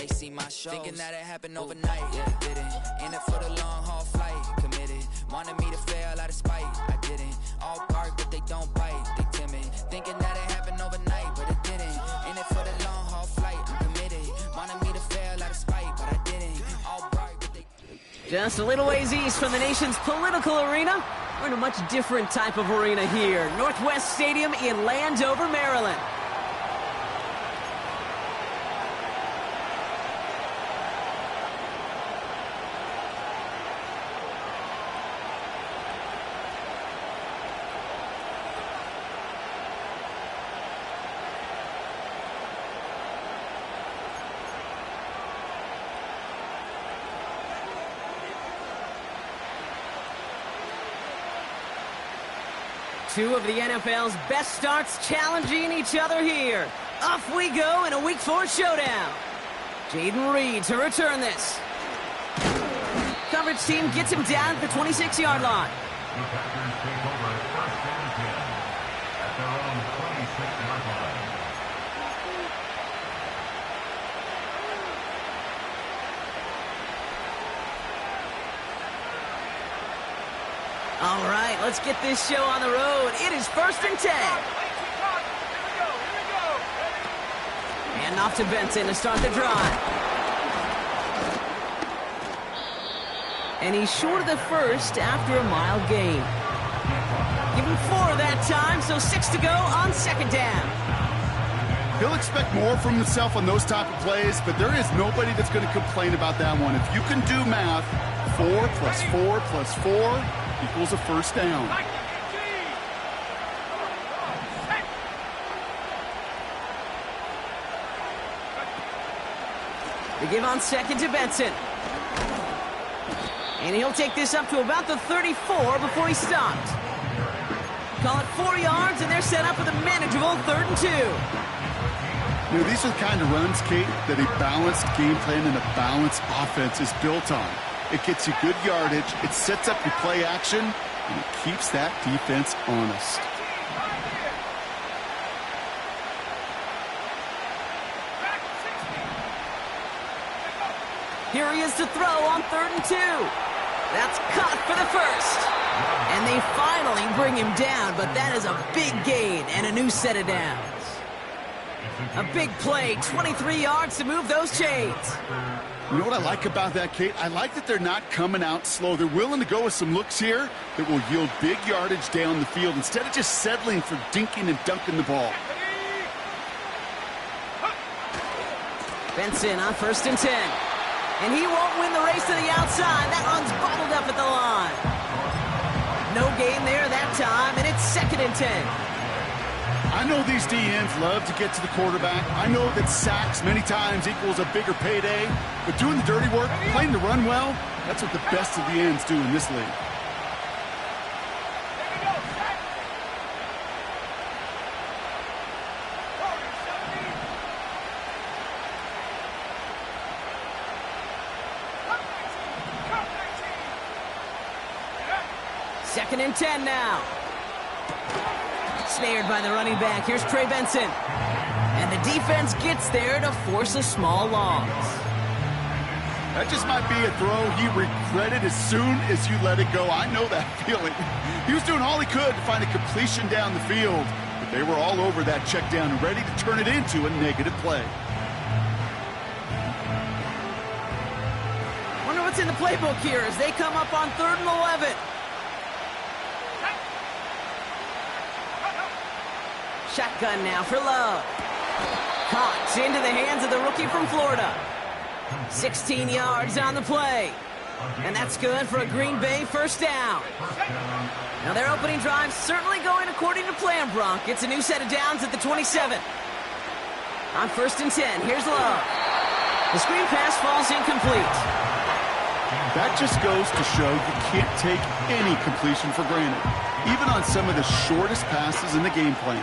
they see my shows. Thinking that it happened overnight, yeah, it didn't. In it for the long haul flight, committed. Wanted me to fail out of spite, I didn't. All bark, but they don't bite, they timid. Thinking that it happened overnight, but it didn't. In it for the long haul flight, I'm committed. Wanted me to fail out of spite, but I didn't. All bark, but they... Just a little ways east from the nation's political arena, we're in a much different type of arena here. Northwest Stadium in Landover, Maryland. Two of the NFL's best starts challenging each other here. Off we go in a Week 4 showdown. Jaden Reed to return this. Coverage team gets him down at the 26-yard line. Attackers take over first and 10 at their own 26-yard line. All right, let's get this show on the road. It is 1st and 10. And off to Benson to start the drive. And he's short of the first after a mile gain. Give him 4 that time, so 6 to go on 2nd down. He'll expect more from himself on those type of plays, but there is nobody that's going to complain about that one. If you can do math, 4 plus 4 plus 4 equals a first down. They give on 2nd to Benson. And he'll take this up to about the 34 before he stopped. Call it 4 yards, and they're set up with a manageable 3rd and 2. You know, these are the kind of runs, Kate, that a balanced game plan and a balanced offense is built on. It gets you good yardage, it sets up your play action, and it keeps that defense honest. Here he is to throw on 3rd and 2. That's caught for the first. And they finally bring him down, but that is a big gain and a new set of downs. A big play, 23 yards to move those chains. You know what I like about that, Kate? I like that they're not coming out slow. They're willing to go with some looks here that will yield big yardage down the field instead of just settling for dinking and dunking the ball. Benson on 1st and 10. And he won't win the race to the outside. That one's bottled up at the line. No gain there that time, and it's 2nd and 10. I know these DNs love to get to the quarterback. I know that sacks many times equals a bigger payday. But doing the dirty work, playing to run well, that's what the best of the ends do in this league. Second and 10 now. Snared by the running back. Here's Trey Benson. And the defense gets there to force a small loss. That just might be a throw he regretted as soon as you let it go. I know that feeling. He was doing all he could to find a completion down the field, but they were all over that check down and ready to turn it into a negative play. Wonder what's in the playbook here as they come up on 3rd and 11. Shotgun now for Love. Caught into the hands of the rookie from Florida. 16 yards on the play. And that's good for a Green Bay first down. Now their opening drive certainly going according to plan, Bronk. It's a new set of downs at the 27. On 1st and 10, here's Love. The screen pass falls incomplete. That just goes to show you can't take any completion for granted, even on some of the shortest passes in the game plan.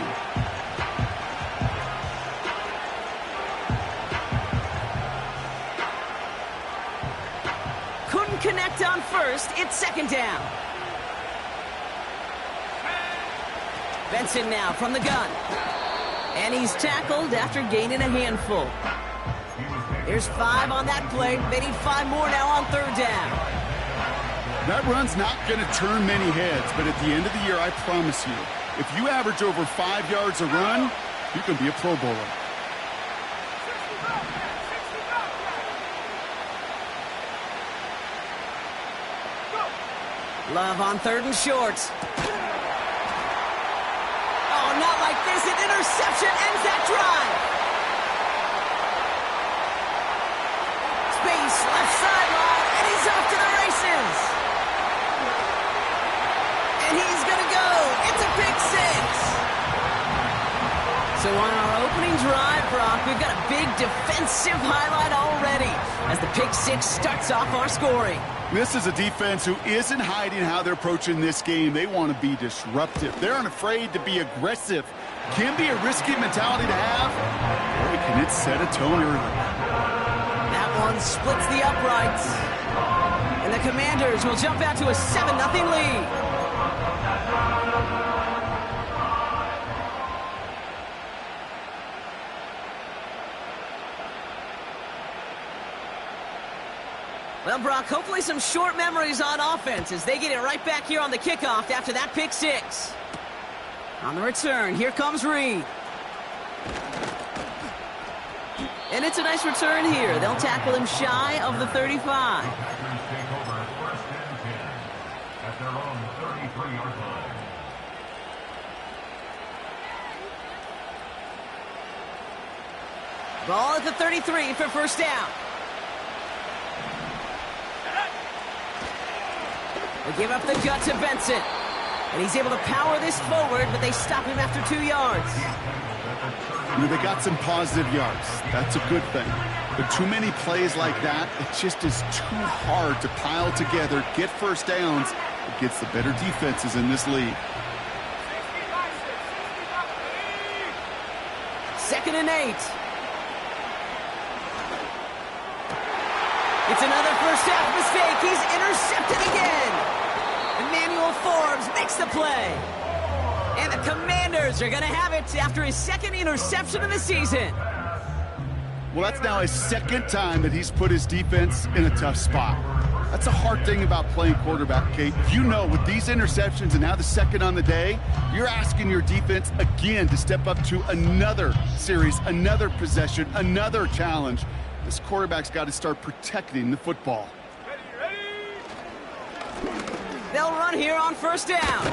Couldn't connect on 1st. It's 2nd down. Benson now from the gun. And he's tackled after gaining a handful. There's 5 on that play. They need 5 more now on 3rd down. That run's not going to turn many heads, but at the end of the year, I promise you, if you average over 5 yards a run, you can be a Pro Bowler. Love on 3rd and short. Oh, not like this. An interception ends that drive. Space, left sideline, and he's off to the races. And he's going to go. It's a pick 6. So on our opening drive, Brock, we've got a big defensive highlight already as the pick 6 starts off our scoring. This is a defense who isn't hiding how they're approaching this game. They want to be disruptive. They're unafraid to be aggressive. Can be a risky mentality to have. Boy, can it set a tone early. That one splits the uprights. And the Commanders will jump out to a 7-0 lead. Well, Brock, hopefully some short memories on offense as they get it right back here on the kickoff after that pick 6. On the return, here comes Reed. And it's a nice return here. They'll tackle him shy of the 35. Take over 1st and 10 at their own 33-yard line. Ball at the 33 for 1st down. They give up the gut to Benson. And he's able to power this forward, but they stop him after 2 yards. They got some positive yards. That's a good thing. But too many plays like that, it just is too hard to pile together, get 1st downs against the better defenses in this league. 2nd and 8. It's another 1st half mistake. He's intercepted again. Emmanuel Forbes makes the play. And the Commanders are going to have it after his 2nd interception of the season. Well, that's now his 2nd time that he's put his defense in a tough spot. That's a hard thing about playing quarterback, Kate. You know, with these interceptions and now the 2nd on the day, you're asking your defense again to step up to another series, another possession, another challenge. This quarterback's got to start protecting the football. They'll run here on 1st down.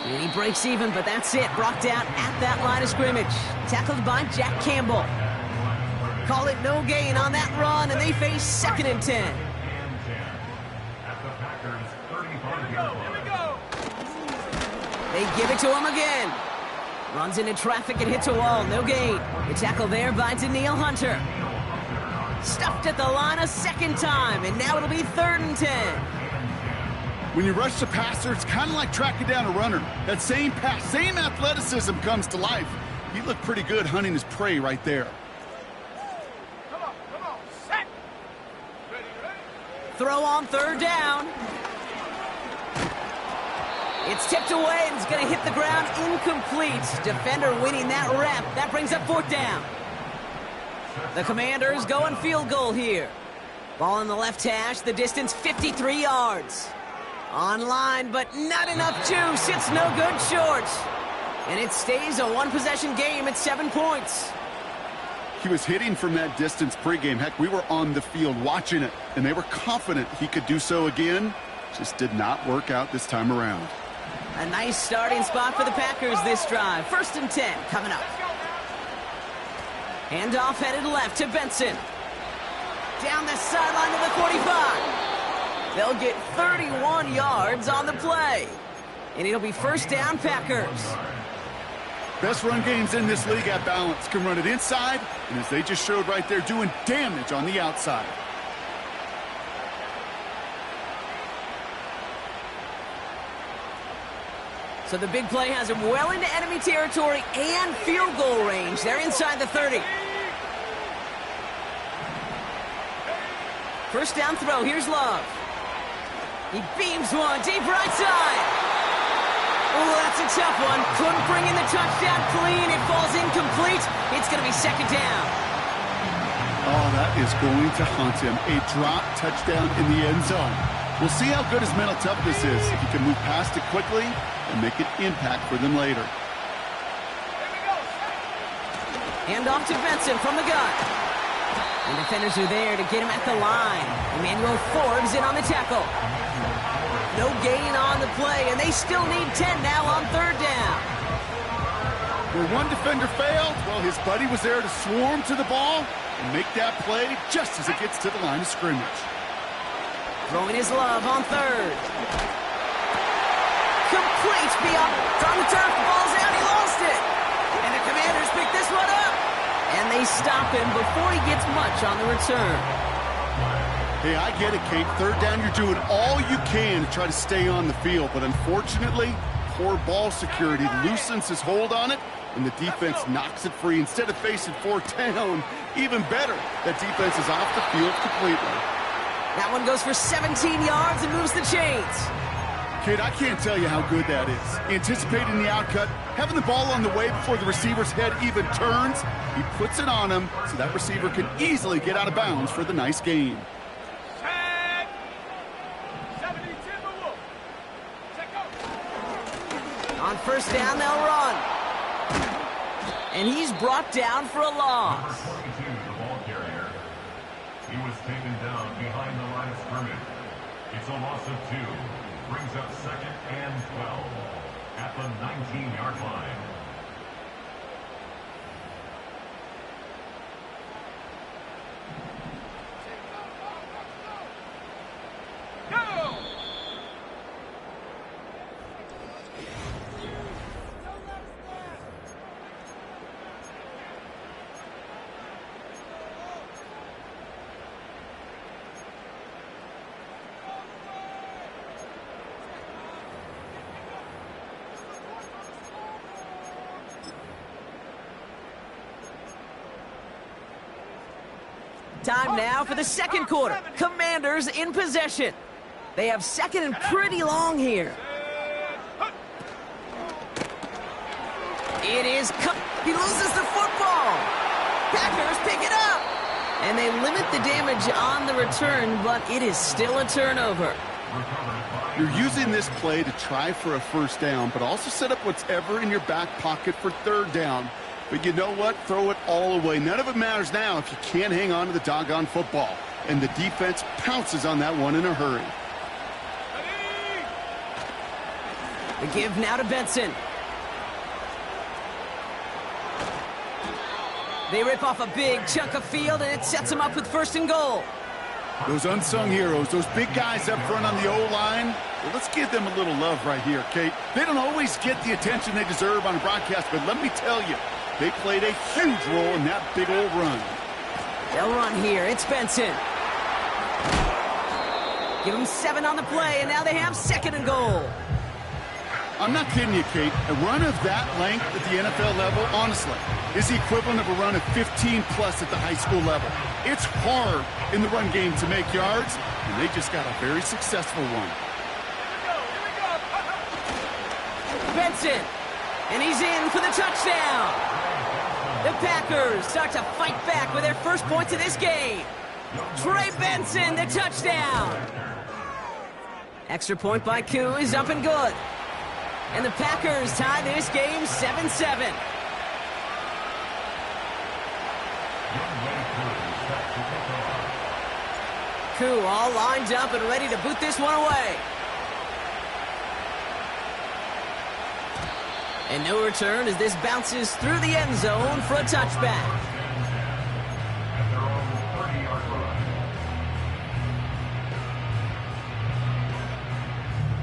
And he breaks even, but that's it. Brought down at that line of scrimmage. Tackled by Jack Campbell. Call it no gain on that run, and they face 2nd and 10. They give it to him again. Runs into traffic and hits a wall. No gain. The tackle there by Daniil Hunter. Stuffed at the line a 2nd time, and now it'll be 3rd and 10. When you rush the passer, it's kind of like tracking down a runner. That same pass, same athleticism comes to life. He looked pretty good hunting his prey right there. Come on, set. Ready. Throw on 3rd down. It's tipped away and it's going to hit the ground incomplete. Defender winning that rep. That brings up 4th down. The Commanders going field goal here. Ball in the left hash, the distance 53 yards. Online, but not enough juice. It's no good short. And it stays a 1-possession game at 7 points. He was hitting from that distance pregame. Heck, we were on the field watching it, and they were confident he could do so again. Just did not work out this time around. A nice starting spot for the Packers this drive. 1st and 10 coming up. Handoff headed left to Benson. Down the sideline to the 45. They'll get 31 yards on the play. And it'll be 1st down Packers. Best run games in this league at balance. Can run it inside, and as they just showed right there, doing damage on the outside. So the big play has him well into enemy territory and field goal range. They're inside the 30. 1st down throw. Here's Love. He beams one deep right side. Oh, that's a tough one. Couldn't bring in the touchdown clean. It falls incomplete. It's going to be 2nd down. Oh, that is going to haunt him. A drop touchdown in the end zone. We'll see how good his mental toughness is, if he can move past it quickly and make an impact for them later. Hand off to Benson from the gun. And defenders are there to get him at the line. Emmanuel Forbes in on the tackle. No gain on the play, and they still need 10 now on third down. Where one defender failed, well, his buddy was there to swarm to the ball and make that play just as it gets to the line of scrimmage. Throwing his love on third. Complete beyond from the turf. The ball's out. He lost it. And the Commanders pick this one up. And they stop him before he gets much on the return. Hey, I get it, Kate. Third down, you're doing all you can to try to stay on the field. But unfortunately, poor ball security loosens his hold on it, and the defense knocks it free. Instead of facing fourth down, even better, that defense is off the field completely. That one goes for 17 yards and moves the chains. Kate, I can't tell you how good that is. Anticipating the outcut, having the ball on the way before the receiver's head even turns, he puts it on him so that receiver can easily get out of bounds for the nice gain. On first down, they'll run. And he's brought down for a loss. 22, the ball carrier. He was taken down behind the line of scrimmage. It's a loss of 2. Brings up second and 12 at the 19-yard line. Time now for the second quarter. Commanders in possession. They have second and pretty long here. It is he loses the football. Packers pick it up. And they limit the damage on the return, but it is still a turnover. You're using this play to try for a first down, but also set up whatever in your back pocket for third down. But you know what? Throw it all away. None of it matters now if you can't hang on to the doggone football. And the defense pounces on that one in a hurry. The give now to Benson. They rip off a big chunk of field, and it sets them up with first and goal. Those unsung heroes, those big guys up front on the O-line, well, let's give them a little love right here, Kate. They don't always get the attention they deserve on a broadcast, but let me tell you, they played a huge role in that big old run. They'll run here. It's Benson. Give them 7 on the play, and now they have second and goal. I'm not kidding you, Kate. A run of that length at the NFL level, honestly, is the equivalent of a run of 15-plus at the high school level. It's hard in the run game to make yards, and they just got a very successful one. Benson, and he's in for the touchdown. The Packers start to fight back with their first points of this game. Trey Benson, the touchdown. Extra point by Koo is up and good. And the Packers tie this game 7-7. Koo all lined up and ready to boot this one away. And no return as this bounces through the end zone for a touchback.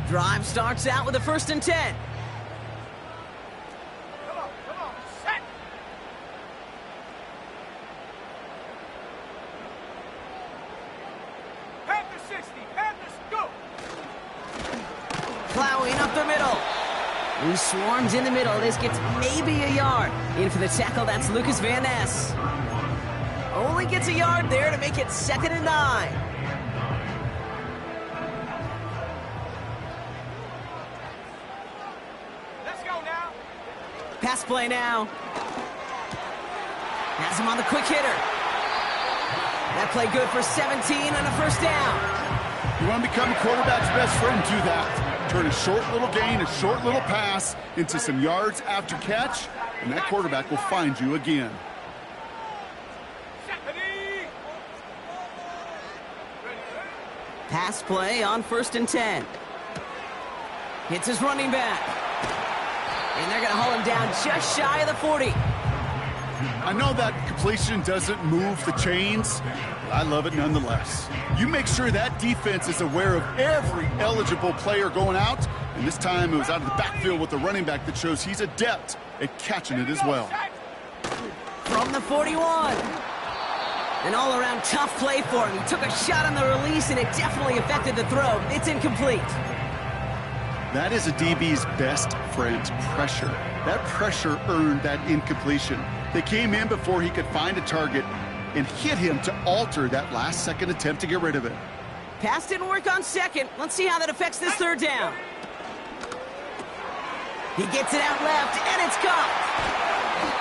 Drive starts out with a 1st and 10. Come on, set. Panthers 60, Panthers, go. Plowing up the middle. He swarms in the middle. This gets maybe a yard. In for the tackle, that's Lucas Van Ness. Only gets a yard there to make it 2nd and 9. Pass play now. Has him on the quick hitter. That play good for 17 and a first down. You want to become a quarterback's best friend, do that. Turn a short little gain, a short little pass into some yards after catch, and that quarterback will find you again. Pass play on 1st and 10. Hits his running back. And they're going to haul him down just shy of the 40. I know that completion doesn't move the chains, but I love it nonetheless. You make sure that defense is aware of every eligible player going out, and this time it was out of the backfield with a running back that shows he's adept at catching it as well. From the 41. An all-around tough play for him. He took a shot on the release, and it definitely affected the throw. It's incomplete. That is a DB's best friend, pressure. That pressure earned that incompletion. They came in before he could find a target and hit him to alter that last-second attempt to get rid of it. Pass didn't work on 2nd. Let's see how that affects this 3rd down. He gets it out left, and it's caught.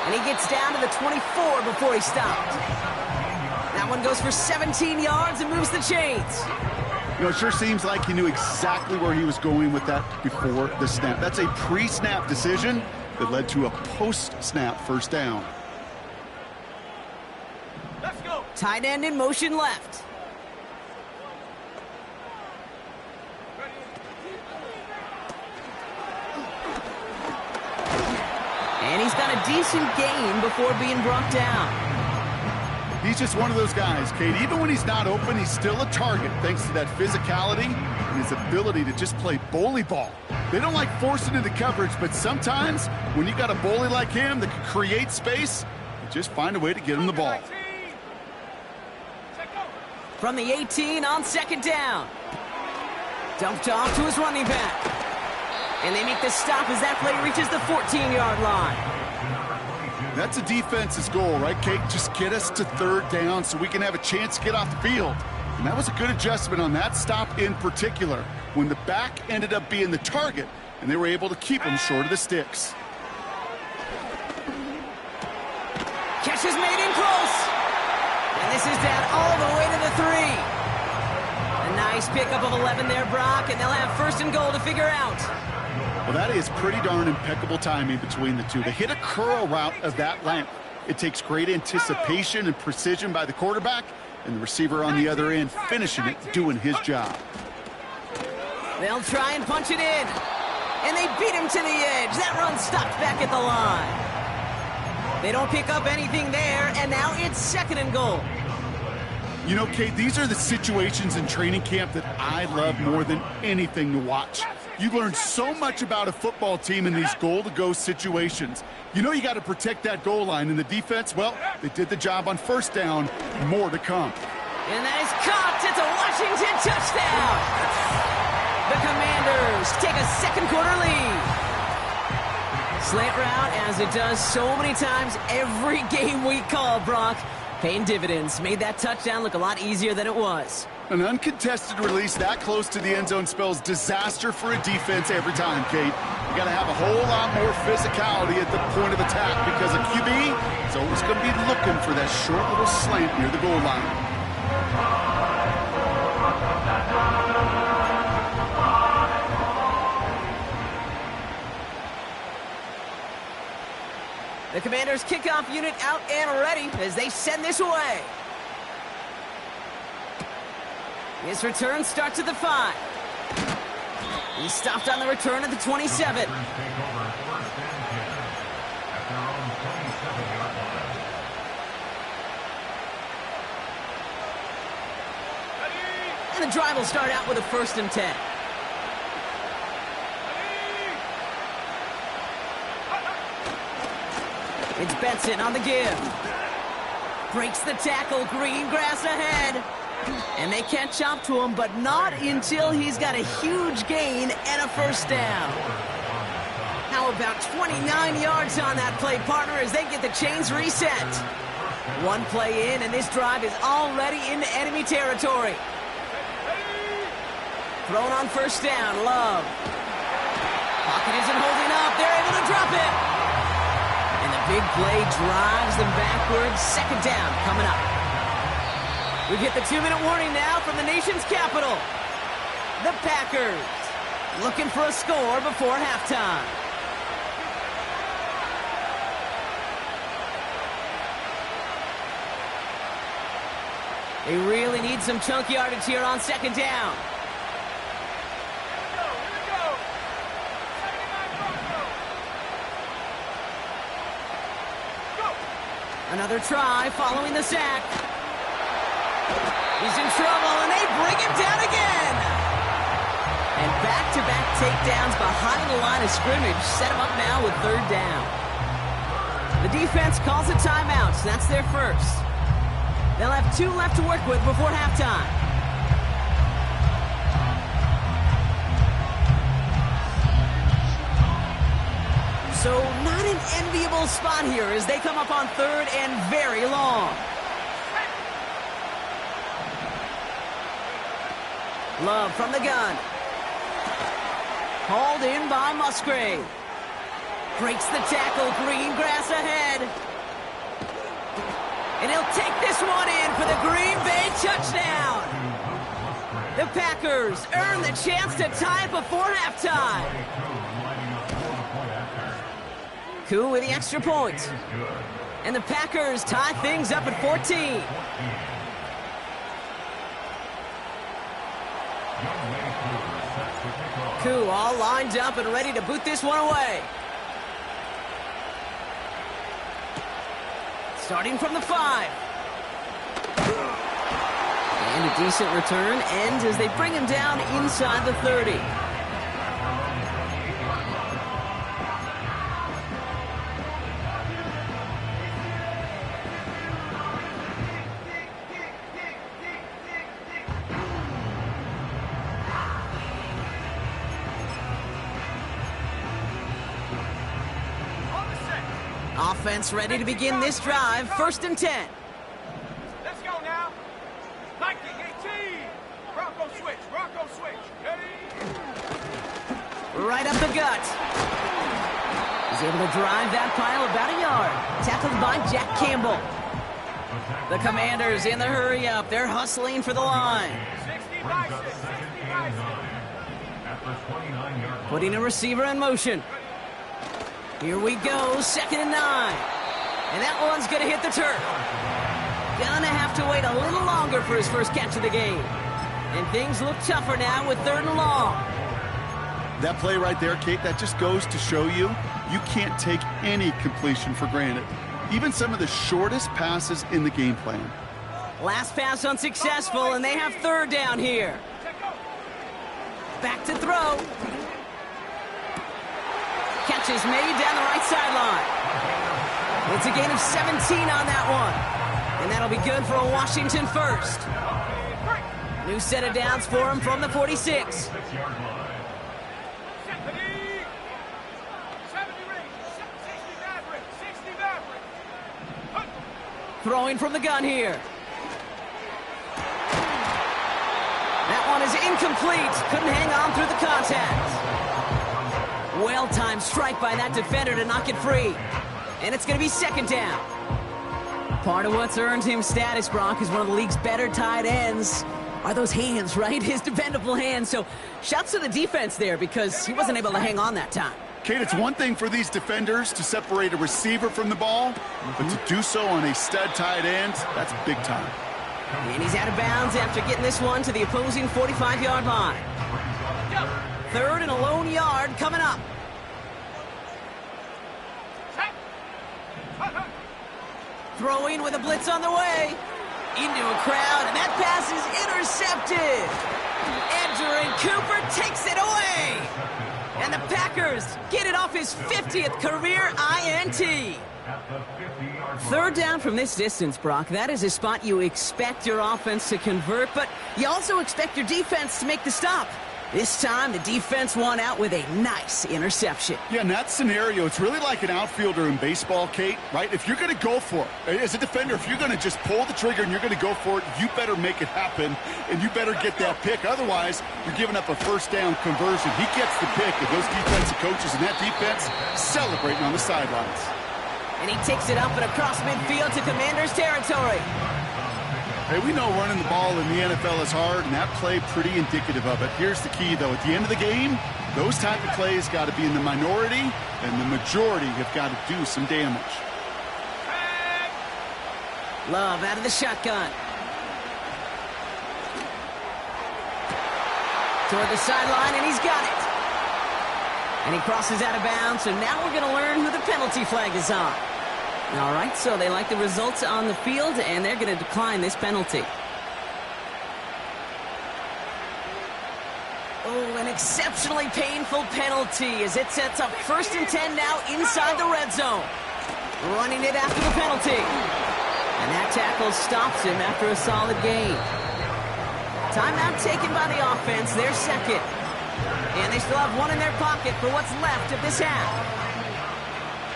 And he gets down to the 24 before he stopped. That one goes for 17 yards and moves the chains. You know, it sure seems like he knew exactly where he was going with that before the snap. That's a pre-snap decision that led to a post-snap first down. Let's go. Tight end in motion left. And he's got a decent gain before being brought down. He's just one of those guys, Kate. Even when he's not open, he's still a target thanks to that physicality and his ability to just play bully ball. They don't like forcing into coverage, but sometimes when you got a bully like him that can create space, you just find a way to get him the ball. From the 18 on 2nd down. Dumped off to his running back. And they make the stop as that play reaches the 14-yard line. That's a defense's goal, right, Kate? Just get us to 3rd down so we can have a chance to get off the field. And that was a good adjustment on that stop in particular, when the back ended up being the target, and they were able to keep him short of the sticks. Catch is made in close. And this is down all the way to the 3. A nice pickup of 11 there, Brock, and they'll have 1st and goal to figure out. Well, that is pretty darn impeccable timing between the two. They hit a curl route of that length. It takes great anticipation and precision by the quarterback, and the receiver on the other end finishing it, doing his job. They'll try and punch it in. And they beat him to the edge. That run stopped back at the line. They don't pick up anything there, and now it's 2nd and goal. You know, Kate, these are the situations in training camp that I love more than anything to watch. You learn so much about a football team in these goal-to-go situations. You know you got to protect that goal line, and the defense, well, they did the job on 1st down. More to come. And that is caught. It's a Washington touchdown. The Commanders take a 2nd quarter lead. Slant route, as it does so many times every game we call, Brock. Paying dividends. Made that touchdown look a lot easier than it was. An uncontested release that close to the end zone spells disaster for a defense every time, Kate. You got to have a whole lot more physicality at the point of attack because a QB is always going to be looking for that short little slant near the goal line. The Commanders' kickoff unit out and ready as they send this away. His return starts at the 5. He stopped on the return at the 27. And the drive will start out with a 1st and 10. It's Benson on the give. Breaks the tackle, green grass ahead. And they catch up to him, but not until he's got a huge gain and a 1st down. How about 29 yards on that play, partner, as they get the chains reset. One play in, and this drive is already into enemy territory. Thrown on 1st down, Love. Pocket isn't holding up. They're able to drop it. And the big play drives them backwards. 2nd down coming up. We get the 2-minute warning now from the nation's capital. The Packers looking for a score before halftime. They really need some chunk yardage here on second down. Here we go. 79 Broncos. Go. Another try following the sack. He's in trouble, and they bring him down again. And back-to-back takedowns behind the line of scrimmage set him up now with third down. The defense calls a timeout, so that's their first. They'll have 2 left to work with before halftime. So not an enviable spot here as they come up on third and very long. Love from the gun. Hauled in by Musgrave. Breaks the tackle, green grass ahead. And he'll take this one in for the Green Bay touchdown. The Packers earn the chance to tie it before halftime. Koo with the extra point. And the Packers tie things up at 14. Koo all lined up and ready to boot this one away. Starting from the 5. And a decent return ends as they bring him down inside the 30. Offense ready to begin this drive. 1st and 10. Let's go now. 1918. Bronco switch. Bronco switch. Ready? Right up the gut. He's able to drive that pile about a yard. Tackled by Jack Campbell. The Commanders in the hurry up. They're hustling for the line. 60 by 6. 60 by 6. Putting a receiver in motion. Here we go, 2nd and 9. And that one's going to hit the turf. Gonna have to wait a little longer for his first catch of the game. And things look tougher now with 3rd and long. That play right there, Kate, that just goes to show you can't take any completion for granted. Even some of the shortest passes in the game plan. Last pass unsuccessful, and they have 3rd down here. Back to throw. Catch is made down the right sideline. It's a gain of 17 on that one. And that'll be good for a Washington first. New set of downs for him from the 46. Throwing from the gun here. That one is incomplete. Couldn't hang on through the contact. Well-timed strike by that defender to knock it free. And it's going to be 2nd down. Part of what's earned him status, Brock, is one of the league's better tight ends. Are those hands, right? His dependable hands. So shouts to the defense there because he wasn't able to hang on that time. Kate, it's one thing for these defenders to separate a receiver from the ball, but to do so on a stud tight end, that's big time. And he's out of bounds after getting this one to the opposing 45-yard line. 3rd and a lone yard coming up. Throwing with a blitz on the way. Into a crowd, and that pass is intercepted. Edgerrin Cooper takes it away. And the Packers get it off his 50th career INT. 3rd down from this distance, Brock. That is a spot you expect your offense to convert, but you also expect your defense to make the stop. This time, the defense won out with a nice interception. Yeah, in that scenario, it's really like an outfielder in baseball, Kate, right? If you're going to go for it, as a defender, if you're going to just pull the trigger and you're going to go for it, you better make it happen, and you better get that pick. Otherwise, you're giving up a 1st down conversion. He gets the pick, and those defensive coaches and that defense celebrating on the sidelines. And he takes it up and across midfield to Commanders territory. Hey, we know running the ball in the NFL is hard, and that play pretty indicative of it. Here's the key, though. At the end of the game, those type of plays got to be in the minority, and the majority have got to do some damage. Love out of the shotgun. Toward the sideline, and he's got it. And he crosses out of bounds, so now we're going to learn who the penalty flag is on. All right, so they like the results on the field, and they're going to decline this penalty. Oh, an exceptionally painful penalty as it sets up 1st and 10 now inside the red zone. Running it after the penalty. And that tackle stops him after a solid gain. Timeout taken by the offense, their second. And they still have one in their pocket for what's left of this half.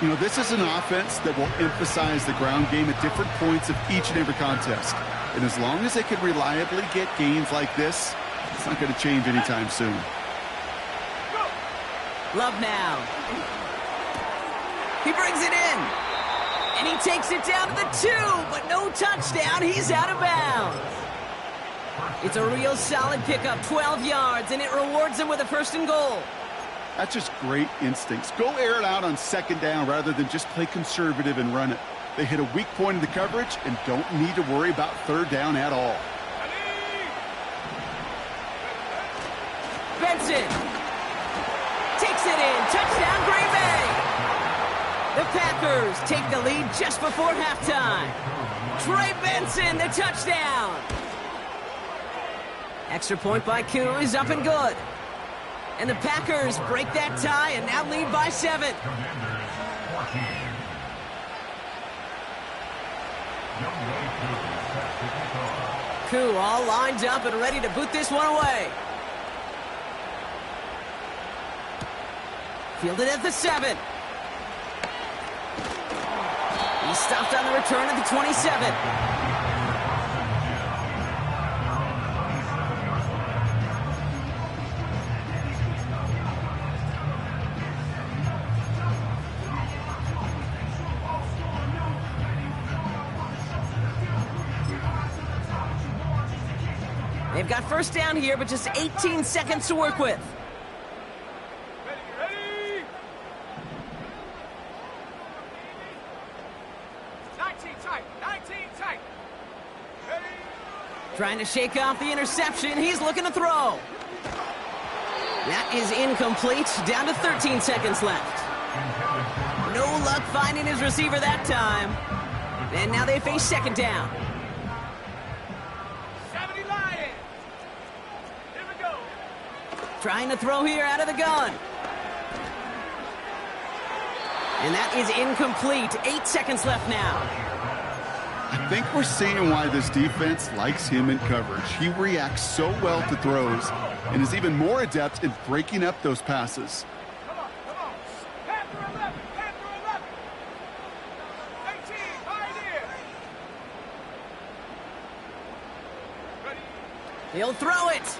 You know, this is an offense that will emphasize the ground game at different points of each and every contest. And as long as they can reliably get gains like this, it's not going to change anytime soon. Love now. He brings it in. And he takes it down to the 2, but no touchdown. He's out of bounds. It's a real solid pickup, 12 yards, and it rewards him with a 1st and goal. That's just great instincts. Go air it out on 2nd down rather than just play conservative and run it. They hit a weak point in the coverage and don't need to worry about 3rd down at all. Benson takes it in. Touchdown, Green Bay. The Packers take the lead just before halftime. Trey Benson, the touchdown. Extra point by Koo is up and good. And the Packers break that tie and now lead by 7. Koo all lined up and ready to boot this one away. Fielded at the 7. He stopped on the return at the 27. They've got 1st down here, but just 18 seconds to work with. Ready? 19 tight. Ready? Trying to shake off the interception. He's looking to throw. That is incomplete. Down to 13 seconds left. No luck finding his receiver that time. And now they face 2nd down. 70 Lions. Here we go. Trying to throw here out of the gun. And that is incomplete. 8 seconds left now. I think we're seeing why this defense likes him in coverage. He reacts so well to throws and is even more adept in breaking up those passes. Come on. Panther 11. 18, Pioneer. Ready? He'll throw it.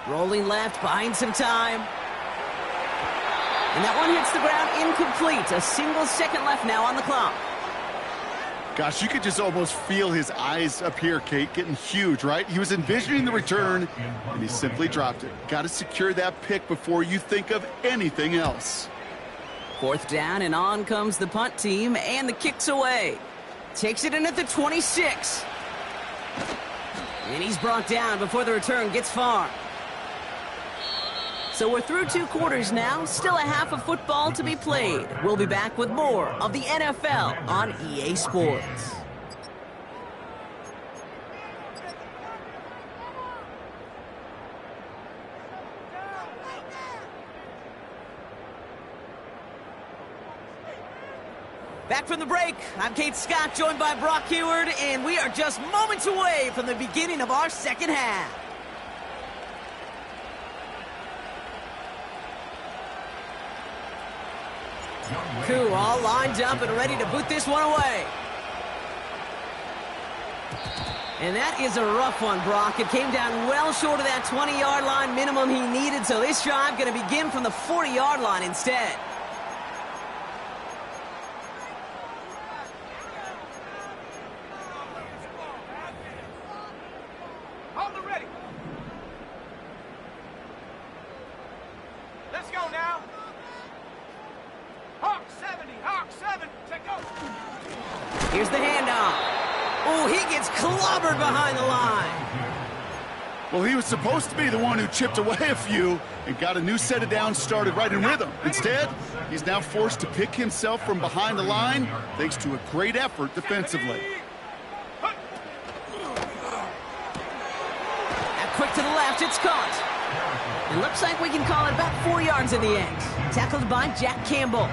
Rolling left, buying some time. And that one hits the ground incomplete. A single second left now on the clock. Gosh, you could just almost feel his eyes up here, Kate, getting huge, right? He was envisioning the return, and he simply dropped it. Got to secure that pick before you think of anything else. 4th down, and on comes the punt team, and the kick's away. Takes it in at the 26. And he's brought down before the return gets far. So we're through 2 quarters now, still a half of football to be played. We'll be back with more of the NFL on EA Sports. Back from the break, I'm Kate Scott, joined by Brock Heward, and we are just moments away from the beginning of our 2nd half. Koo all lined up and ready to boot this one away. And that is a rough one, Brock. It came down well short of that 20-yard line minimum he needed, so this drive going to begin from the 40-yard line instead. Here's the handoff. Oh, he gets clobbered behind the line. Well, he was supposed to be the one who chipped away a few and got a new set of downs started right in rhythm. Instead, he's now forced to pick himself from behind the line thanks to a great effort defensively. And quick to the left, it's caught. It looks like we can call it about 4 yards in the end. Tackled by Jack Campbell.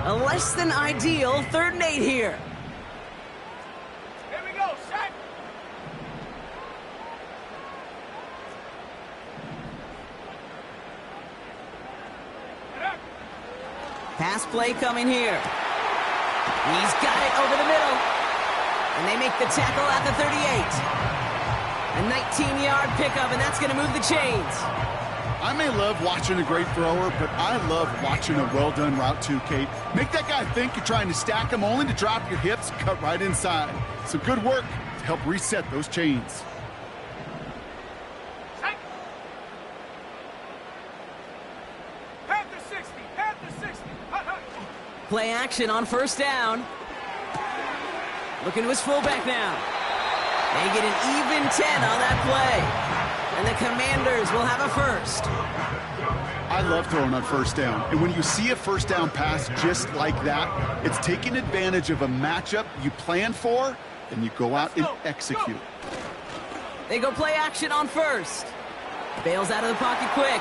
A less than ideal 3rd and 8 here. Here we go, Shaq. Pass play coming here. He's got it over the middle. And they make the tackle at the 38. A 19-yard pickup, and that's going to move the chains. I may love watching a great thrower, but I love watching a well-done route too, Kate. Make that guy think you're trying to stack him only to drop your hips, cut right inside. Some good work to help reset those chains. Panther 60, Panther 60. Play action on 1st down. Looking to his fullback now. They get an even 10 on that play. And the Commanders will have a first. I love throwing on 1st down. And when you see a 1st down pass just like that, it's taking advantage of a matchup you plan for, and you go out and execute. They go play action on 1st. Bails out of the pocket quick.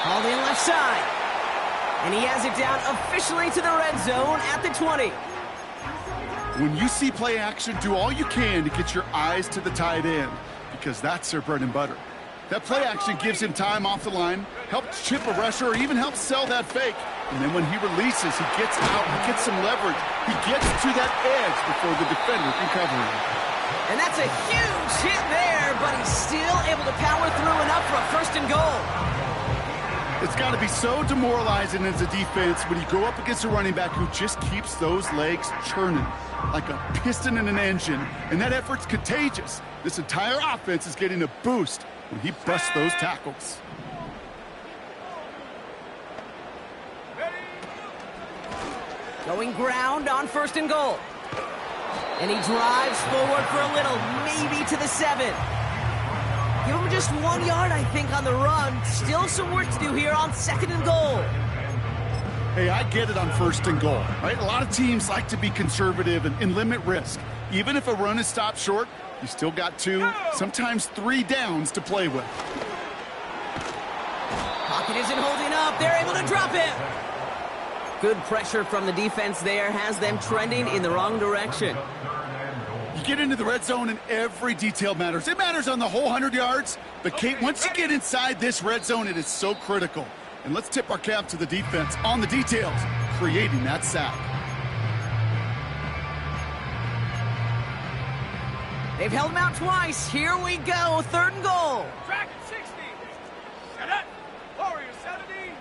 Hauled in left side. And he has it down officially to the red zone at the 20. When you see play action, do all you can to get your eyes to the tight end, because that's their bread and butter. That play action gives him time off the line, helps chip a rusher, or even helps sell that fake. And then when he releases, he gets out, he gets some leverage. He gets to that edge before the defender can cover him. And that's a huge hit there, but he's still able to power through enough for a 1st and goal. It's got to be so demoralizing as a defense when you go up against a running back who just keeps those legs churning like a piston in an engine, and that effort's contagious. This entire offense is getting a boost when he busts those tackles. Going ground on 1st and goal. And he drives forward for a little, maybe to the 7. Give him just 1 yard, I think, on the run. Still some work to do here on 2nd and goal. Hey, I get it on 1st and goal, right? A lot of teams like to be conservative and limit risk. Even if a run is stopped short, you still got 2, sometimes 3 downs to play with. Pocket isn't holding up. They're able to drop him. Good pressure from the defense there has them trending in the wrong direction. You get into the red zone and every detail matters. It matters on the whole 100 yards. But, Kate, once you get inside this red zone, it is so critical. And let's tip our cap to the defense on the details, creating that sack. They've held him out twice. Here we go, 3rd and goal. Dragon 60. Cadet. Warrior 70.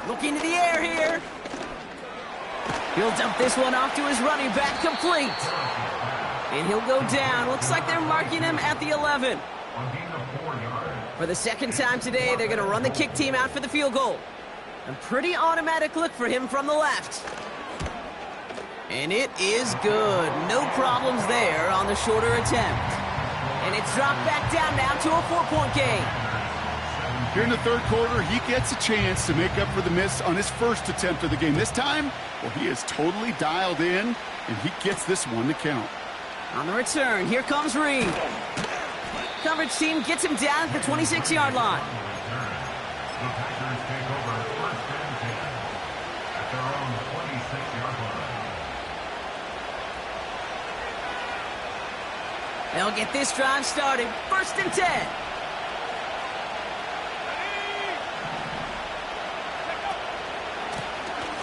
Looking to the air here. He'll dump this one off to his running back, complete. And he'll go down. Looks like they're marking him at the 11. For the 2nd time today, they're going to run the kick team out for the field goal. A pretty automatic look for him from the left. And it is good. No problems there on the shorter attempt. And it's dropped back down now to a 4-point game. Here in the 3rd quarter, he gets a chance to make up for the miss on his 1st attempt of the game. This time, well, he is totally dialed in, and he gets this one to count. On the return, here comes Reed. Coverage team gets him down at the 26-yard line. The Packers take over 1st and 10 at their own 26-yard line. They'll get this drive started. 1st and 10.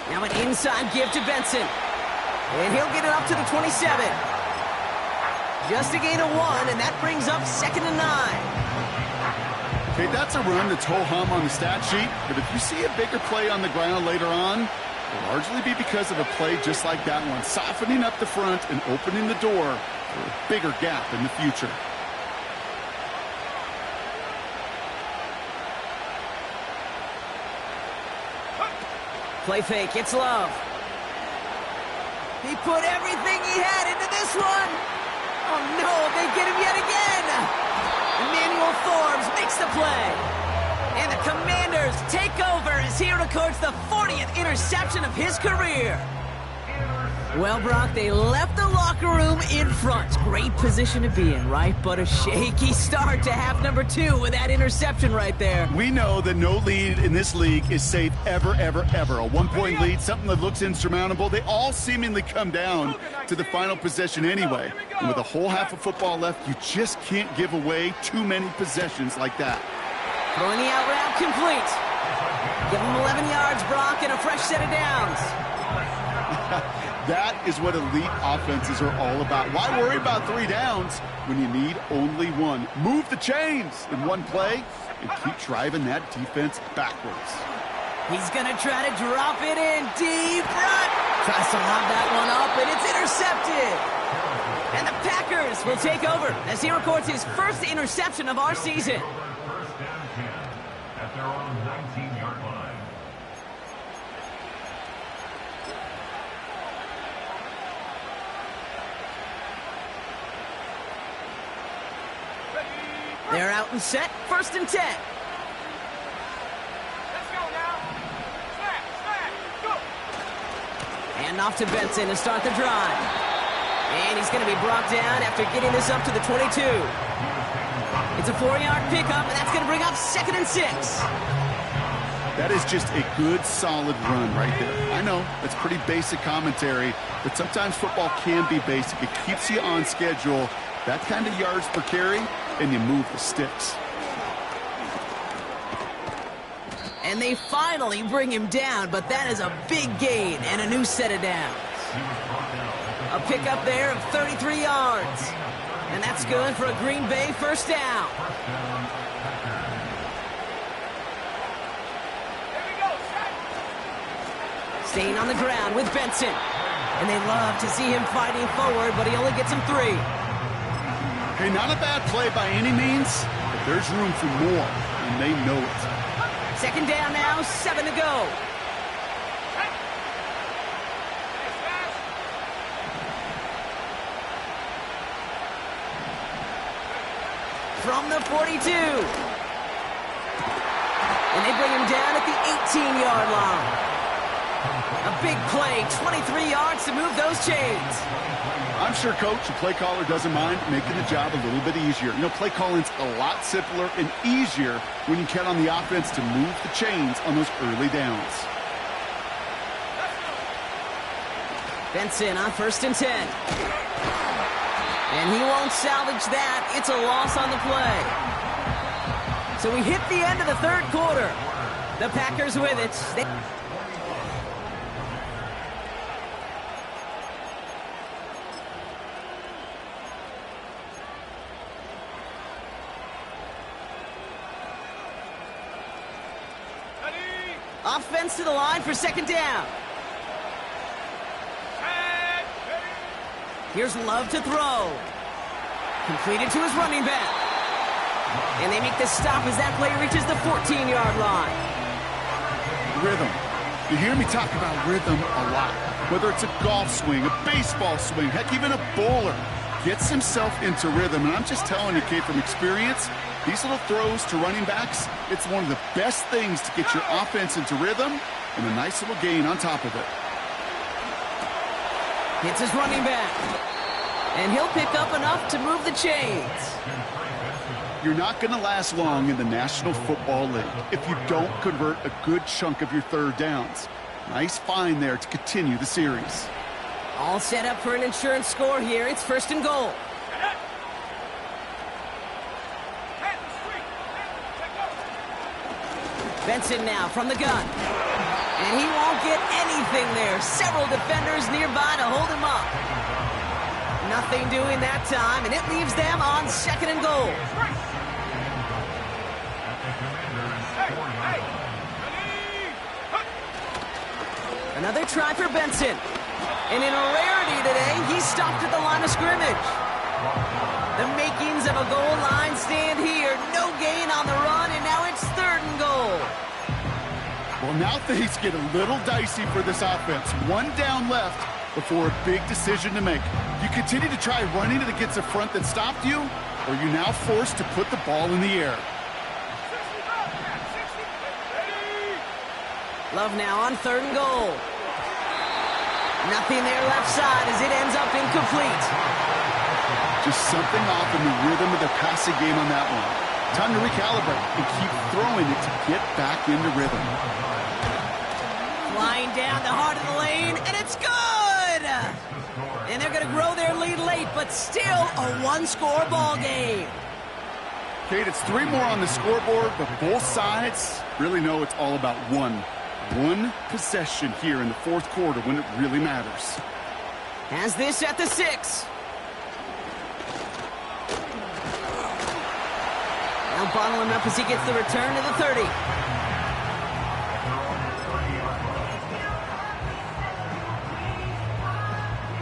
Now an inside give to Benson. And he'll get it up to the 27. Just a gain of 1, and that brings up 2nd and 9. Okay, that's a run that's ho-hum on the stat sheet, but if you see a bigger play on the ground later on, it'll largely be because of a play just like that one, softening up the front and opening the door for a bigger gap in the future. Play fake, it's Love. He put everything he had into this one. Oh no, they get him yet again. Emmanuel Forbes makes the play. And the Commanders take over as he records the 40th interception of his career. Well, Brock, they left the locker room in front. Great position to be in, right? But a shaky start to half number 2 with that interception right there. We know that no lead in this league is safe ever, ever, ever. A one-point lead, something that looks insurmountable. They all seemingly come down to the final possession anyway. And with a whole half of football left, you just can't give away too many possessions like that. Throwing the out route complete. Give him 11 yards, Brock, and a fresh set of downs. That is what elite offenses are all about. Why worry about 3 downs when you need only 1? Move the chains in one play and keep driving that defense backwards. He's going to try to drop it in deep front. Tries to lob that one up, and it's intercepted. And the Packers will take over as he records his first interception of our season. First down 10 at their own 19-yard line. They're out and set, 1st and 10. Let's go now. Snap, go. And off to Benson to start the drive. And he's going to be brought down after getting this up to the 22. It's a 4-yard pickup, and that's going to bring up 2nd and 6. That is just a good, solid run right there. I know, that's pretty basic commentary, but sometimes football can be basic. It keeps you on schedule. That kind of yards per carry, and you move the sticks. And they finally bring him down, but that is a big gain and a new set of downs. A pickup there of 33 yards. And that's good for a Green Bay 1st down. Staying on the ground with Benson. And they love to see him fighting forward, but he only gets him 3. Hey, not a bad play by any means, but there's room for more, and they know it. 2nd down now, 7 to go. From the 42. And they bring him down at the 18-yard line. A big play, 23 yards to move those chains. I'm sure, Coach, the play caller doesn't mind making the job a little bit easier. You know, play calling's a lot simpler and easier when you count on the offense to move the chains on those early downs. Benson on 1st and 10. And he won't salvage that. It's a loss on the play. So we hit the end of the 3rd quarter. The Packers with it. Offense to the line for 2nd down. Here's Love to throw. Completed to his running back. And they make the stop as that play reaches the 14-yard line. Rhythm. You hear me talk about rhythm a lot. Whether it's a golf swing, a baseball swing, heck, even a bowler gets himself into rhythm. And I'm just telling you, Kate, from experience, these little throws to running backs, it's one of the best things to get your offense into rhythm and a nice little gain on top of it. Hits his running back. And he'll pick up enough to move the chains. You're not going to last long in the National Football League if you don't convert a good chunk of your 3rd downs. Nice find there to continue the series. All set up for an insurance score here. It's 1st and goal. Benson now from the gun. And he won't get anything there. Several defenders nearby to hold him up. Nothing doing that time, and it leaves them on 2nd and goal. Another try for Benson. And in a rarity today, he stopped at the line of scrimmage. The makings of a goal line stand here. No gain on the run, and now it's 3rd and goal. Well, now things get a little dicey for this offense. One down left before a big decision to make. You continue to try running it against a front that stopped you, or are you now forced to put the ball in the air? Love now on 3rd and goal. Nothing there left side as it ends up incomplete. Just something off in the rhythm of their passing game on that one. Time to recalibrate and keep throwing it to get back into rhythm. Flying down the heart of the lane, and it's good! And they're going to grow their lead late, but still a one-score ball game. Kate, it's 3 more on the scoreboard, but both sides really know it's all about one possession here in the 4th quarter when it really matters. Has this at the 6. Now bottle him up as he gets the return to the 30.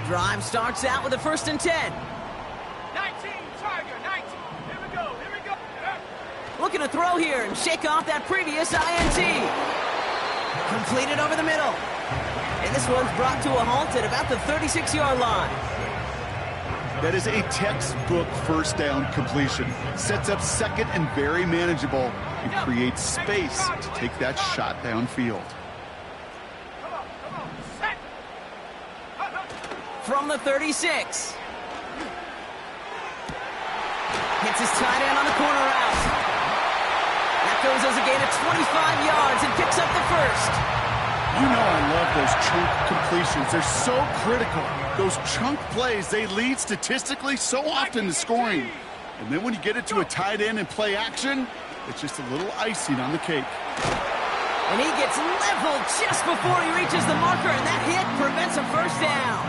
Drive starts out with a 1st and 10. 19, Tiger, 19. Here we go, here we go. Looking to throw here and shake off that previous INT. Completed over the middle. And this one's brought to a halt at about the 36-yard line. That is a textbook 1st down completion. Sets up 2nd and very manageable and creates space to take that shot downfield. Come on, set. From the 36. Hits his tight end on the corner route. That goes as a gain of 25 yards and picks up the 1st. You know I love those chunk completions. They're so critical. Those chunk plays, they lead statistically so often to scoring. And then when you get it to a tight end and play action, it's just a little icing on the cake. And he gets leveled just before he reaches the marker, and that hit prevents a 1st down.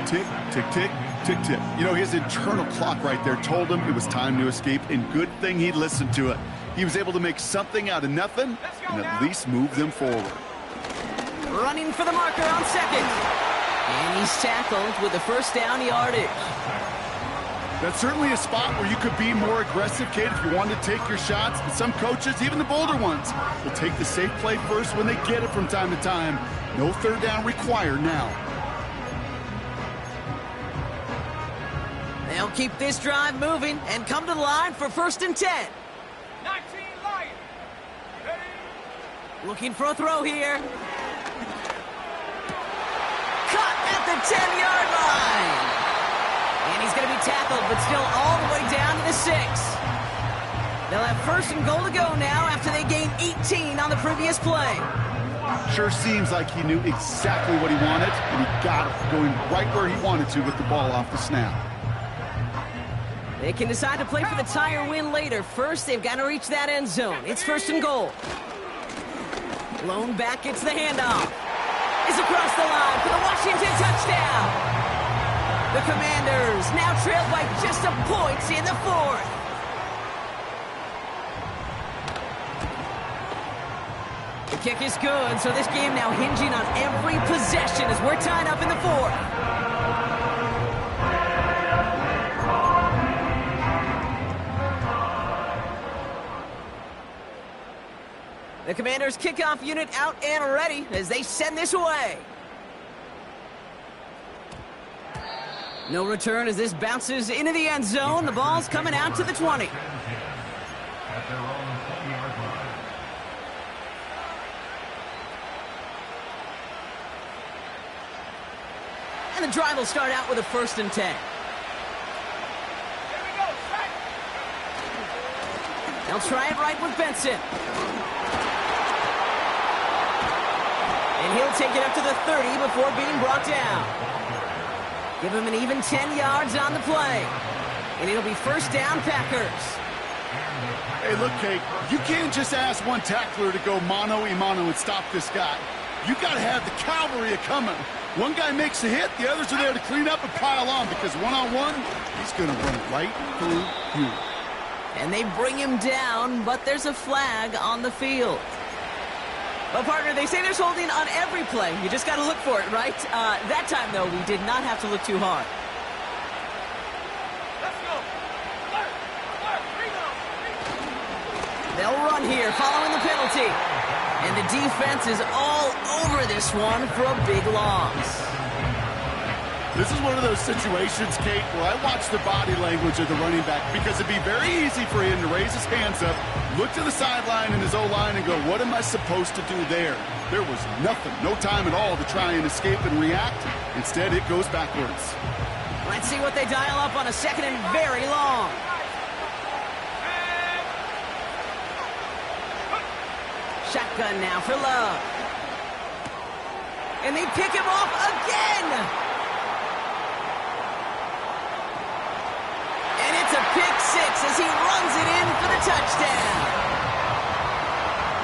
Tick, tick, tick, tick, tick. You know, his internal clock right there told him it was time to escape, and good thing he listened to it. He was able to make something out of nothing and at least move them forward. Running for the marker on 2nd. And he's tackled with the 1st down yardage. That's certainly a spot where you could be more aggressive, Kate, if you wanted to take your shots. And some coaches, even the bolder ones, will take the safe play first when they get it from time to time. No 3rd down required now. They'll keep this drive moving and come to the line for 1st and 10. 19, Lion. Ready? Looking for a throw here. Caught at the 10-yard line. And he's going to be tackled, but still all the way down to the 6. They'll have 1st and goal to go now after they gained 18 on the previous play. Sure seems like he knew exactly what he wanted, and he got it, going right where he wanted to with the ball off the snap. They can decide to play for the tie or win later. First, they've got to reach that end zone. It's 1st and goal. Blown back, gets the handoff. Is across the line for the Washington touchdown. The Commanders now trail by just a point in the 4th. The kick is good, so this game now hinging on every possession as we're tied up in the 4th. The Commanders' kickoff unit out and ready as they send this away. No return as this bounces into the end zone. The ball's coming out to the 20. At their own 20-yard line. And the drive will start out with a 1st and 10. Here we go, set. They'll try it right with Benson. And he'll take it up to the 30 before being brought down. Give him an even 10 yards on the play. And it'll be 1st down, Packers. Hey, look, Kate, you can't just ask one tackler to go mano-a-mano and stop this guy. You got to have the cavalry coming. One guy makes a hit, the others are there to clean up and pile on, because one-on-one, he's going to run right through you. And they bring him down, but there's a flag on the field. Well, partner, they say there's holding on every play. You just got to look for it, right? That time, though, we did not have to look too hard. Let's go. Alert, rebound. They'll run here following the penalty. And the defense is all over this one for a big loss. This is one of those situations, Kate, where I watch the body language of the running back because it'd be very easy for him to raise his hands up, look to the sideline in his O-line and go, what am I supposed to do there? There was nothing, no time at all to try and escape and react. Instead, it goes backwards. Let's see what they dial up on a second and very long. Shotgun now for Love. And they pick him off again. And it's a pick six as he runs it in for the touchdown.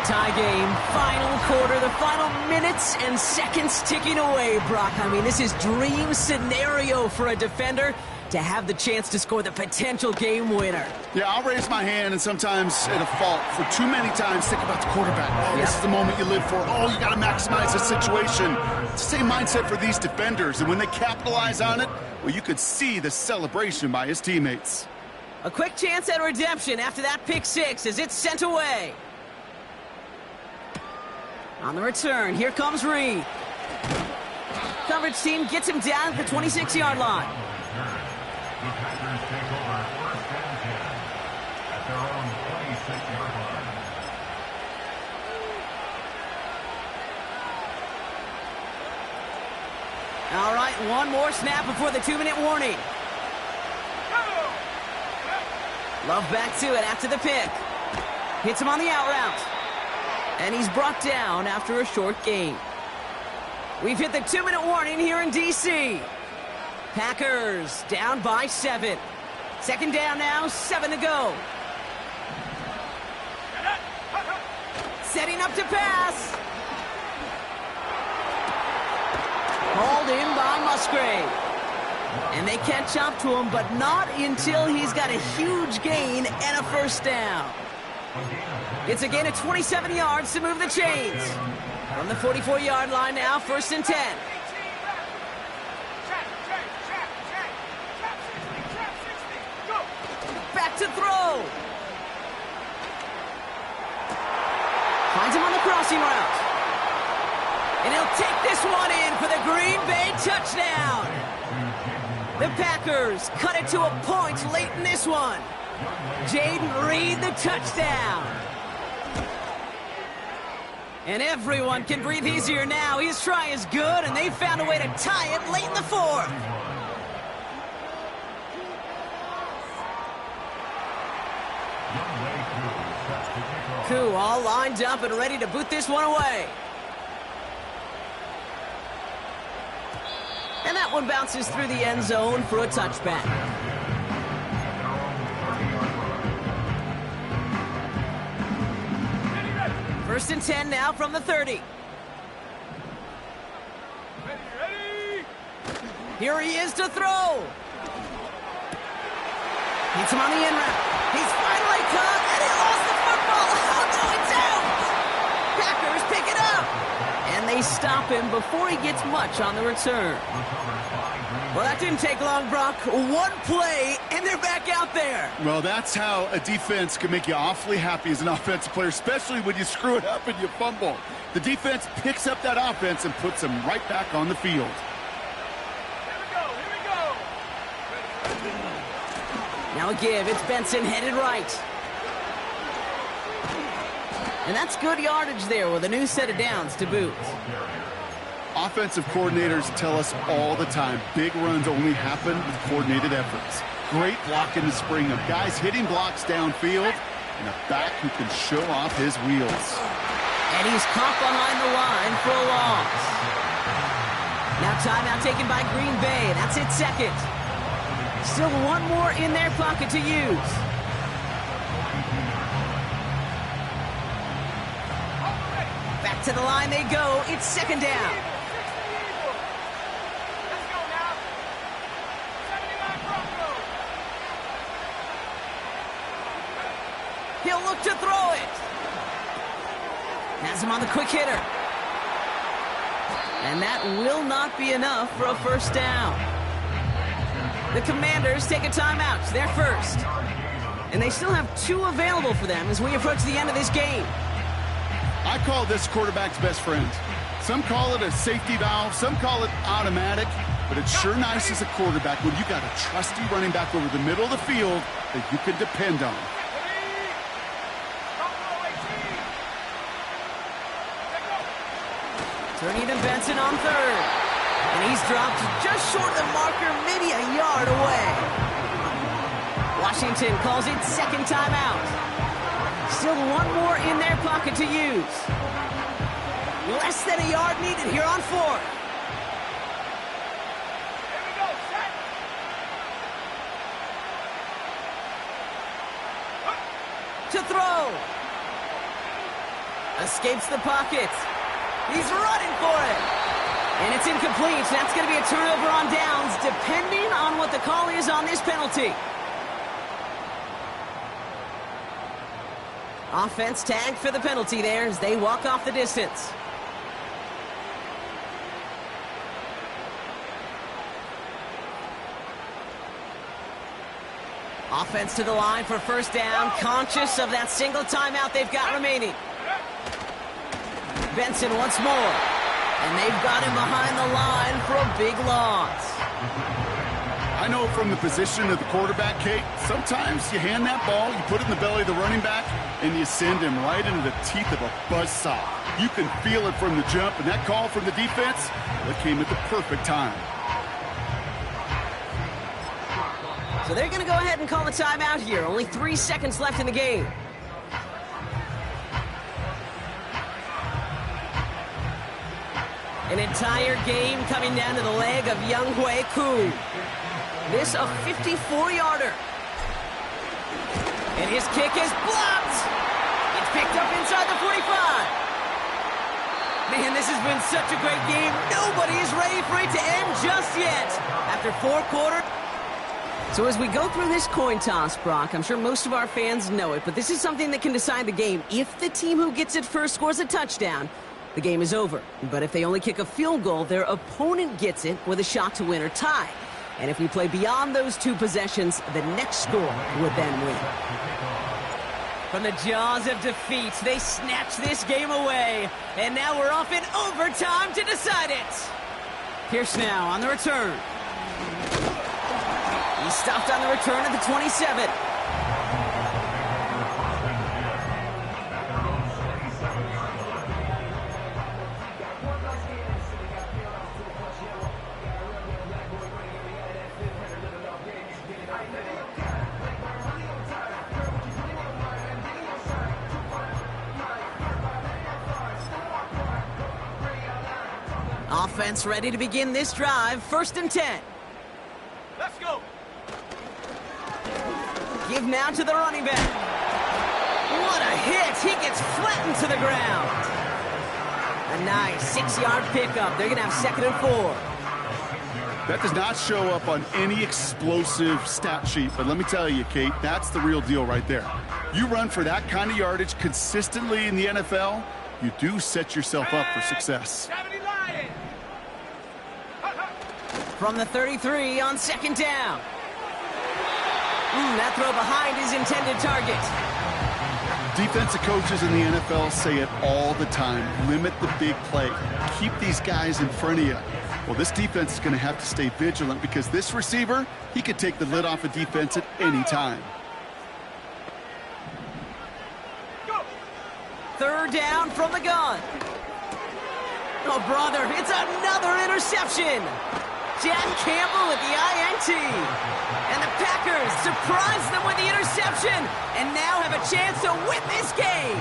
Tie game, final quarter, the final minutes and seconds ticking away, Brock. I mean, this is dream scenario for a defender to have the chance to score the potential game winner. Yeah, I'll raise my hand and sometimes at a fault for too many times think about the quarterback. Oh, this is the moment you live for. Oh, you got to maximize the situation. It's the same mindset for these defenders, and when they capitalize on it, well, you could see the celebration by his teammates. A quick chance at redemption after that pick six as it's sent away. On the return, here comes Reed. Coverage team gets him down at the 26-yard line. The Packers take over first and 10 at their own 26-yard line. All right, one more snap before the 2-minute warning. Love back to it after the pick. Hits him on the out route. And he's brought down after a short gain. We've hit the 2-minute warning here in D.C. Packers down by 7. Second down now, 7 to go. Setting up to pass. Hauled in by Musgrave. And they catch up to him, but not until he's got a huge gain and a first down. It's a gain of 27 yards to move the chains. From the 44-yard line now, first and 10. Back to throw. Finds him on the crossing route. And he'll take this one in for the Green Bay touchdown. The Packers cut it to a point late in this one. Jaden Reed, the touchdown. And everyone can breathe easier now. His try is good, and they found a way to tie it late in the fourth. Koo all lined up and ready to boot this one away. And that one bounces through the end zone for a touchback. First and 10 now from the 30. Here he is to throw. Hits him on the in route. He's finally caught, and he lost the football. Oh, no, it's out. Packers pick it up. And they stop him before he gets much on the return. Well, that didn't take long, Brock. One play, and they're back out there. Well, that's how a defense can make you awfully happy as an offensive player, especially when you screw it up and you fumble. The defense picks up that offense and puts them right back on the field. Now a give. It's Benson headed right. And that's good yardage there with a new set of downs to boot. Offensive coordinators tell us all the time, big runs only happen with coordinated efforts. Great block in the spring of guys hitting blocks downfield and a back who can show off his wheels. And he's caught behind the line for a loss. Now timeout taken by Green Bay. That's its second. Still one more in their pocket to use. Back to the line they go. It's second down. He'll look to throw it. Has him on the quick hitter. And that will not be enough for a first down. The Commanders take a timeout. They're first. And they still have 2 available for them as we approach the end of this game. I call this quarterback's best friend. Some call it a safety valve, some call it automatic, but it's sure nice as a quarterback when you got a trusty running back over the middle of the field that you can depend on. Turning to Benson on third. And he's dropped just short of the marker, maybe a yard away. Washington calls it second timeout. Still one more in their pocket to use. Less than a yard needed here on fourth. Here we go, set. To throw. Escapes the pocket. He's running for it. And it's incomplete. That's going to be a turnover on downs, depending on what the call is on this penalty. Offense tagged for the penalty there as they walk off the distance. Offense to the line for first down, conscious of that single timeout they've got remaining. Benson once more. And they've got him behind the line for a big loss. I know from the position of the quarterback, Kate, sometimes you hand that ball, you put it in the belly of the running back, and you send him right into the teeth of a buzzsaw. You can feel it from the jump, and that call from the defense, that came at the perfect time. So they're going to go ahead and call a timeout here. Only 3 seconds left in the game. An entire game coming down to the leg of Younghoe Koo. This a 54-yarder. And his kick is blocked. It's picked up inside the 45. Man, this has been such a great game. Nobody is ready for it to end just yet. After 4 quarters. So as we go through this coin toss, Brock, I'm sure most of our fans know it, but this is something that can decide the game. If the team who gets it first scores a touchdown, the game is over. But if they only kick a field goal, their opponent gets it with a shot to win or tie. And if we play beyond those 2 possessions, the next score would then win. From the jaws of defeat, they snatch this game away. And now we're off in overtime to decide it. Pierce now on the return. He stopped on the return at the 27. Offense ready to begin this drive. 1st and 10. Let's go. Give now to the running back. What a hit. He gets flattened to the ground. A nice 6-yard pickup. They're going to have 2nd and 4. That does not show up on any explosive stat sheet, but let me tell you, Kate, that's the real deal right there. You run for that kind of yardage consistently in the NFL, you do set yourself up for success. From the 33 on 2nd down. That throw behind his intended target. Defensive coaches in the NFL say it all the time. Limit the big play. Keep these guys in front of you. Well, this defense is going to have to stay vigilant because this receiver, he could take the lid off a defense at any time. 3rd down from the gun. Oh, brother, it's another interception. Jack Campbell with the INT. And the Packers surprise them with the interception and now have a chance to win this game.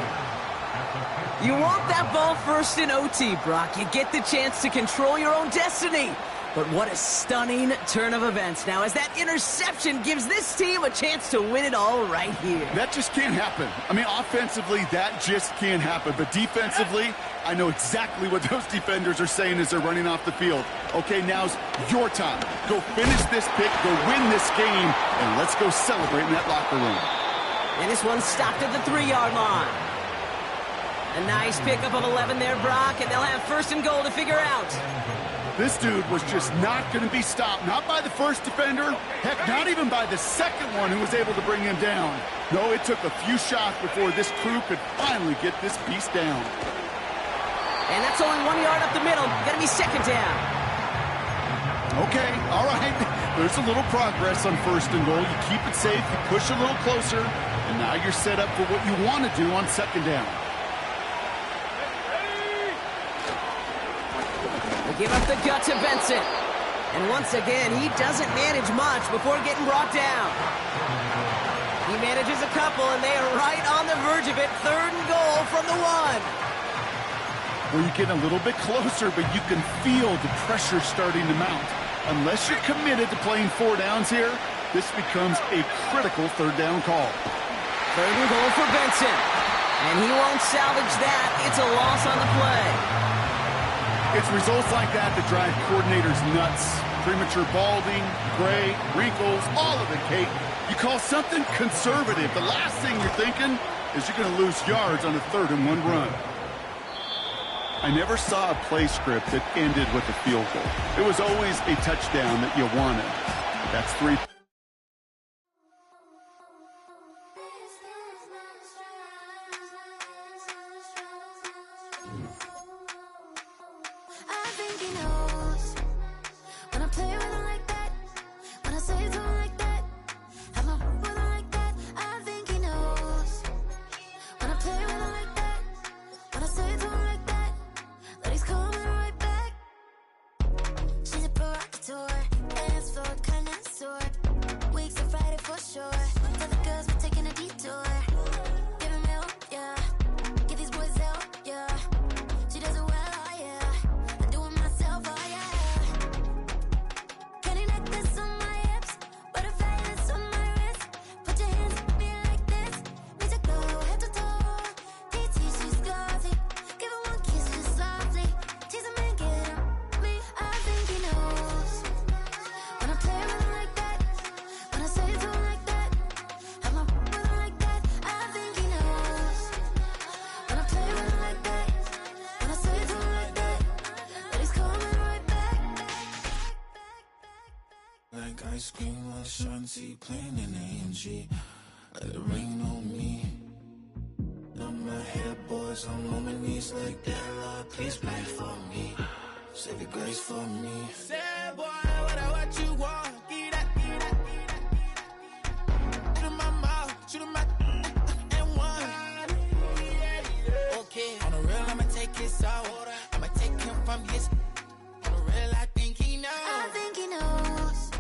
You want that ball first in OT, Brock. You get the chance to control your own destiny. But what a stunning turn of events now as that interception gives this team a chance to win it all right here. That just can't happen. I mean, offensively, that just can't happen. But defensively, I know exactly what those defenders are saying as they're running off the field. Okay, now's your time. Go finish this pick, go win this game, and let's go celebrate in that locker room. And this one stopped at the 3-yard line. A nice pickup of 11 there, Brock, and they'll have first and goal to figure out. This dude was just not going to be stopped. Not by the first defender. Heck, not even by the second one who was able to bring him down. No, it took a few shots before this crew could finally get this beast down. And that's only 1 yard up the middle. Gonna be second down. Okay, all right. There's a little progress on first and goal. You keep it safe, you push a little closer, and now you're set up for what you want to do on second down. Give up the gut to Benson. And once again, he doesn't manage much before getting brought down. He manages a couple, and they are right on the verge of it. Third and goal from the 1. Well, you get a little bit closer, but you can feel the pressure starting to mount. Unless you're committed to playing 4 downs here, this becomes a critical third down call. Third and goal for Benson. And he won't salvage that. It's a loss on the play. It's results like that that drive coordinators nuts. Premature balding, gray, wrinkles, all of it, Kate. You call something conservative. The last thing you're thinking is you're going to lose yards on a 3rd and 1 run. I never saw a play script that ended with a field goal. It was always a touchdown that you wanted. That's 3. Ice cream, Shanti playing in AMG. Let it rain on me. On my head, boys, I'm on my knees like that. Lord, please pray for me. Save your grace for me. Say, boy, what you want? Get that. Shoot in my mouth, shoot in my and one. Okay, on the real, I'ma take his soul. I'ma take him from his. On the real, I think he knows. I think he knows.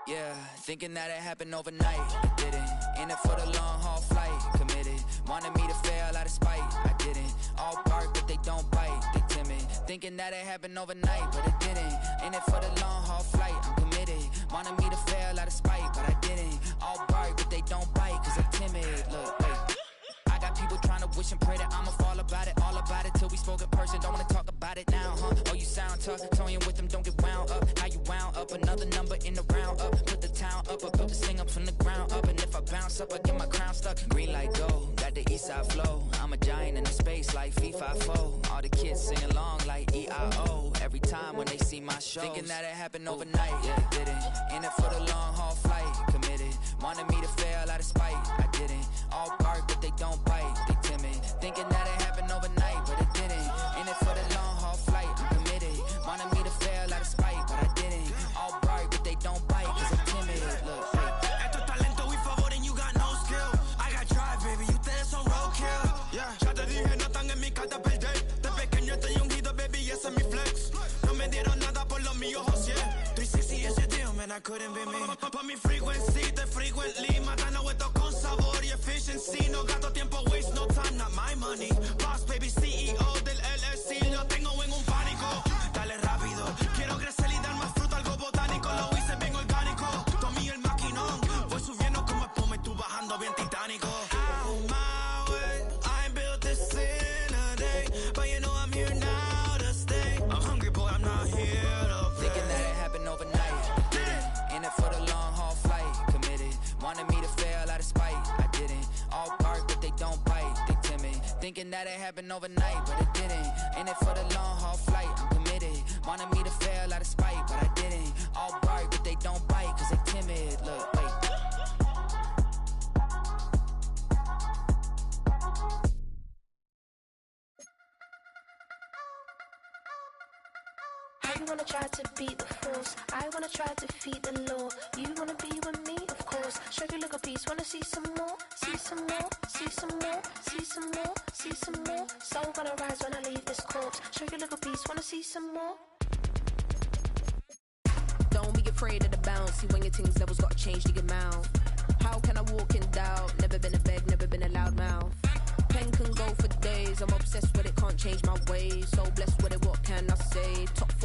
Yeah, thinking that it happened overnight. It didn't. In it for the long haul flight. Committed. Wanted me to fail out of spite. I didn't. All bark, but they don't bite. They timid. Thinking that it happened overnight, but it didn't. In it for the long haul flight. I'm committed. Wanted me to fail out of spite, but I didn't. All bark, but they don't bite, cause they're timid. Look, wait. I got people trying to wish and pray that I'ma fall about it. All about it till we spoke in person. Don't wanna talk about it now, huh? Oh, you sound tough. Toying with them, don't get wound up. How you wound up? Another number in the round up. Put the town up. I built this thing up from the ground up. And if I Bounce up, I get my crown stuck. Green like gold, got the east side flow. I'm a giant in the space like FIFA4. All the kids sing along like E-I-O. Every time when they see my shows, thinking that it happened overnight. Yeah, didn't. In it for the long haul flight. Committed, wanted me to fail out of spite. I didn't. All bark, but they don't bite. They timid, thinking that it happened overnight, but it didn't. In it for the long haul flight. I'm committed, wanted me to fail out of spite, but I didn't. All bark, but they don't bite, cause I'm timid. Look, Esto es talento y favor and you got no skill. I got drive, baby, ustedes son roadkill. Yeah, ya te dije, no están en mi carta perder. De pequeño estoy ungido, baby, y ese es mi flex. No me dieron nada por lo mío, José. 360 is your deal, man, I couldn't be me. Pa' mi frequency, te frequently. Matando esto con sabor y efficiency. No gasto tiempo, waste no time, not my money. Boss, baby, CEO del LLC. Lo tengo en un pánico. Dale rápido, quiero crecer y dar más fruto, algo botánico. Lo hice bien orgánico. Tomé el maquinón. Voy subiendo como espuma y tú bajando bien titánico. Out my way, I ain't built this in a day. But you know I'm here now to stay. I'm hungry, boy, I'm not here to play. thinking that it happened overnight. Didn't. In it for the long haul flight. Committed, wanted me to fail out of spite. I didn't. All bark, but they don't bite. They timid, thinking that it happened overnight, but it didn't. In it for the long haul flight. I'm committed, wanted me to fail out of spite, but I didn't. All bark, but they don't bite, cause they timid. Look, wait. I wanna try to beat the force. I wanna try to defeat the law. You wanna be with me, of course. Show you look a piece. Wanna see some more? See some more? See some more? See some more? See some more? Soul gonna rise when I leave this corpse. Show you look a piece. Wanna see some more? Don't be afraid of the bounce. See when your things levels gotta change to your mouth. How can I walk in doubt? Never been a beg, never been a loud mouth. Pen can go for days. I'm obsessed with it, can't change my ways. So blessed with it, what can I say? Top